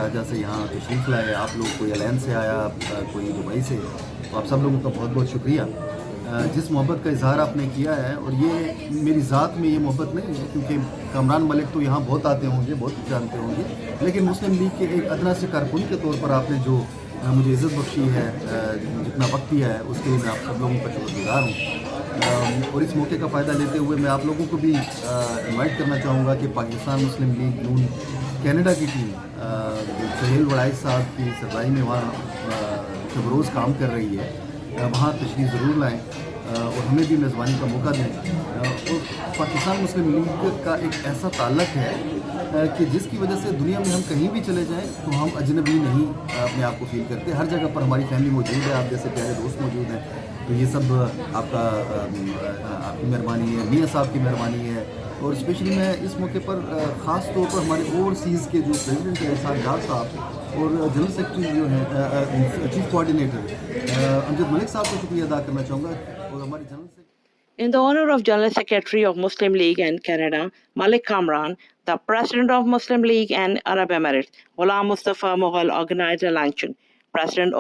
राजा से यहाँ तशरीफ़ लाए। आप लोग कोई एयरलाइन से आया, कोई दुबई से, तो आप सब लोगों का बहुत बहुत शुक्रिया। जिस मोहब्बत का इजहार आपने किया है, और ये मेरी ज़ात में ये मोहब्बत नहीं है, क्योंकि कामरान मलिक तो यहाँ बहुत आते होंगे, बहुत जानते होंगे, लेकिन मुस्लिम लीग के एक अदना से कारकुन के तौर पर आपने जो मुझे इज़्ज़त बख्शी है, जितना वक्त दिया है, उसके लिए मैं आप सब लोगों का शुक्रगुजार हूँ। और इस मौके का फ़ायदा लेते हुए मैं आप लोगों को भी इनवाइट करना चाहूँगा कि पाकिस्तान मुस्लिम लीग नून कनाडा की टीम सुहेल वड़ाई साहब की सरबराही में वहाँ जब रोज़ काम कर रही है, वहाँ तशरीफ़ ज़रूर लाएँ और हमें भी मेज़बानी का मौका दें। और पाकिस्तान मुस्लिम लीग का एक ऐसा ताल्लुक़ है कि जिसकी वजह से दुनिया में हम कहीं भी चले जाएं तो हम अजनबी नहीं अपने आप को फील करते। हर जगह पर हमारी फैमिली मौजूद है, आप जैसे प्यारे दोस्त मौजूद हैं, तो ये सब आपकी मेहरबानी है, मियाँ साहब की मेहरबानी है। और स्पेशली मैं इस मौके पर ख़ास तौर पर हमारे ओवरसीज़ के जो प्रेसिडेंट हैं एहसास साहब और जनरल सेक्रेटरी जो हैं चीफ कोऑर्डिनेटर अमजद मलिक साहब को शुक्रिया अदा करना चाहूँगा। और हमारी general In the honor of General Secretary of Muslim League and Canada, Malik Kamran, the President of Muslim League and Arab Emirates, Ghulam Mustafa Mughal organized a luncheon. President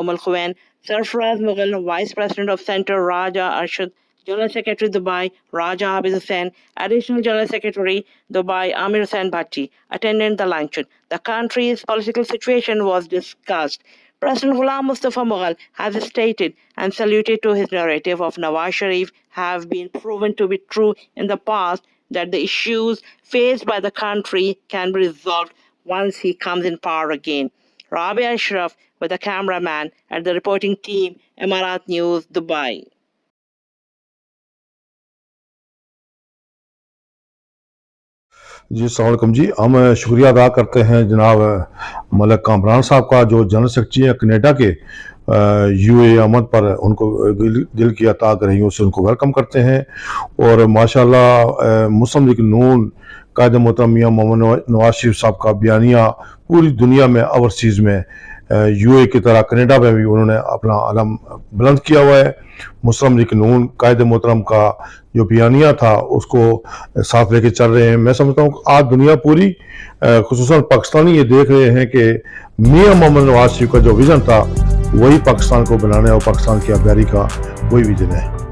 Sarfaraz Mughal, Vice President of Center Raja Arshad, General Secretary Dubai Raja Habiz Hussain, Additional General Secretary Dubai Amir Hussain Bhatti attended the luncheon. The country's political situation was discussed. President Ghulam Mustafa Mughal has stated and saluted to his narrative of Nawaz Sharif have been proven to be true in the past, that the issues faced by the country can be resolved once he comes in power again. Rabia Ashraf with the cameraman at the reporting team, Amaarat News, Dubai. जी अस्सलाम वालेकुम जी। हम शुक्रिया अदा करते हैं जनाब मलिक कामरान साहब का, जो जनरल सेक्रेटरी हैं कनाडा के यूए आमद पर उनको दिल की अता करेंगे, उससे उनको वेलकम करते हैं। और माशाल्लाह मुस्लिम लीग नून कायद मोहतरम मियां मोहम्मद नवाज शरीफ साहब का बयानिया पूरी दुनिया में ओवरसीज़ में यूए की तरह कनाडा में भी उन्होंने अपना अलम बुलंद किया हुआ है। मुस्लिम लीग नून कायद मोहतरम का जो बयानिया था उसको साथ लेके चल रहे हैं। मैं समझता हूँ आज दुनिया पूरी खुसूसन पाकिस्तानी ये देख रहे हैं कि मियां मोहम्मद नवाज शरीफ का जो विज़न था वही पाकिस्तान को बनाने और पाकिस्तान की आज़ादी का वही विज़न है।